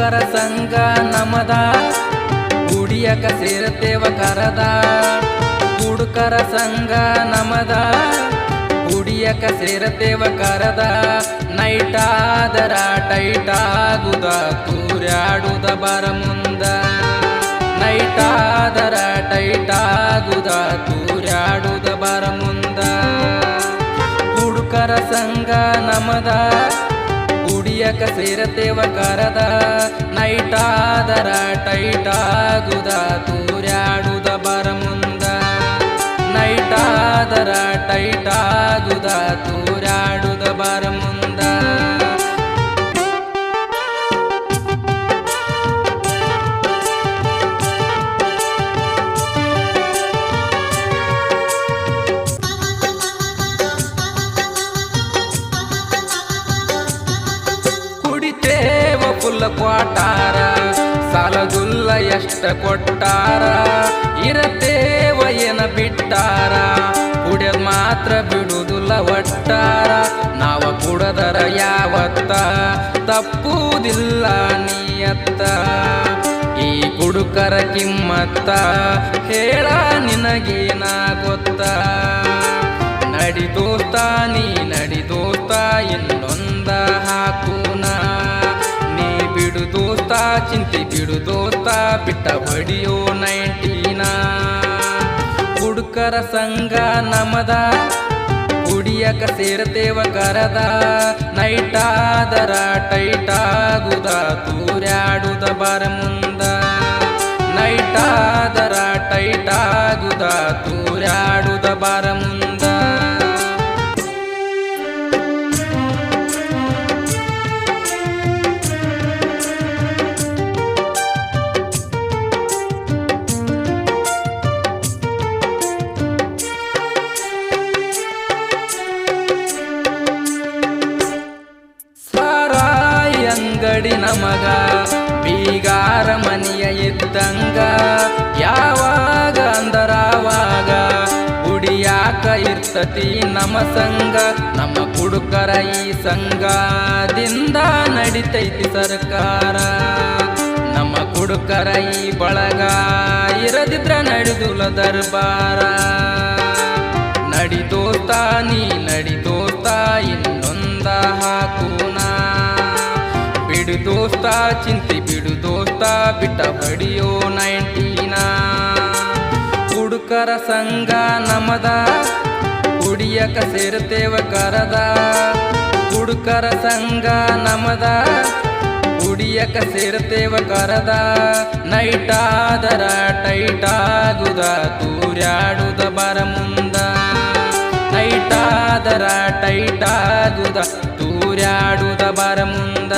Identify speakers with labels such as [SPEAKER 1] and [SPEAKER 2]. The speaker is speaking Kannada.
[SPEAKER 1] ಹುಡುಕರ ಸಂಘ ನಮದ ಕುಡಿಯಕ ಸೇರ್ತೇವ ಕರದ ಹುಡುಕರ ಸಂಘ ನಮದ ಕುಡಿಯಕ ಸೇರ್ತೇವ ಕರದ ನೈಟಾದರ ಟೈಟಾಗುದ ತೂರ್ಯಾಡುದ ಬರ ಮುಂದ ನೈಟಾದರ ಟೈಟಾಗುದ ತೂರ್ಯಾಡುದ ಬರ ಮುಂದ ಹುಡುಕರ ಸಂಘ ನಮದ ಕುಡಿಯಕ ಸೇರತೇವ ಕರದ ನೈಟಾದರ ಟೈಟಾಗುದ ತೂರ್ಯಾಡುದ ಬರ ಮುಂದ ನೈಟಾದರ ಟೈಟಾಗುದ ತೂರ್ಯಾಡುದ ಬರ ಮುಂದ ಫುಲ್ಲ ಕ್ವಾಟಾರ ಸಾಲದುಲ್ಲ ಎಷ್ಟ ಕೊಟ್ಟಾರ ಇರತೇವ ಏನ ಬಿಟ್ಟಾರ ಕುಡಿಯದ್ ಮಾತ್ರ ಬಿಡುವುದಿಲ್ಲ ಒಟ್ಟಾರ ನಾವ ಕುಡದರ ಯಾವತ್ತ ತಪ್ಪುವುದಿಲ್ಲ ನೀಯತ್ತ ಈ ಕುಡುಕರ ಕಿಮ್ಮತ್ತ ಹೇಳ ನಿನಗೇನ ಗೊತ್ತ ನಡಿ ದೋಸ್ತ ನೀ ನಡಿ ದೋಸ್ತ ಇನ್ನೊಂದ ಹಾಕುನ ಬಿಡು ದೋಸ್ತ ಚಿಂತೆ ಬಿಡು ದೋಸ್ತ ಬಿಟ್ಟ ಬಡಿಯೋ 19 ಹುಡುಕರ ಸಂಘ ನಮದ ಕುಡಿಯಕ ಸೇರ್ತೇವ ಕರದ ನೈಟಾದರ ಟೈಟಾಗುದ ತೂರ್ಯಾಡುದ ಬರ ಮುಂದ ನೈಟಾದರ ಟೈಟಾಗುದ ತೂರ್ಯಾಡುದ ಬರ ಮುಂದ ಅಂಗಡಿ ನಮಗ ಬೀಗಾರ ಮನೆಯ ಇದ್ದಂಗ ಯಾವಾಗ ಅಂದರಾವಾಗ ಕುಡಿಯಾಕ ಇರ್ತತಿ ನಮ್ಮ ಸಂಘ ನಮ್ಮ ಕುಡುಕರ ಈ ಸಂಘದಿಂದ ನಡಿತೈತಿ ಸರ್ಕಾರ ನಮ್ಮ ಕುಡುಕರ ಈ ಬಳಗ ಇರದಿದ್ರ ನಡೆದುಲ ದರ್ಬಾರ ನಡಿ ದೋಸ್ತ ನೀ ನಡಿ ದೋಸ್ತ ಇನ್ನೊಂದ ಹಾಕುನ ಬಿಡು ದೋಸ್ತ ಚಿಂತೆ ಬಿಡು ದೋಸ್ತ ಬಿಟ್ಟ ಬಡಿಯೋ 19 ಹುಡುಕರ ಸಂಘ ನಮದ ಕುಡಿಯಕ ಸೇರ್ತೇವ ಕರದ ಹುಡುಕರ ಸಂಘ ನಮದ ಕುಡಿಯಕ ಸೇರ್ತೇವ ಕರದ ನೈಟಾದರ ಟೈಟಾಗುದ ತೂರ್ಯಾಡುದ ಬರ ಮುಂದ ನೈಟಾದರ ಟೈಟಾಗುದ ತೂರ್ಯಾಡುದ ಬರ ಮುಂದ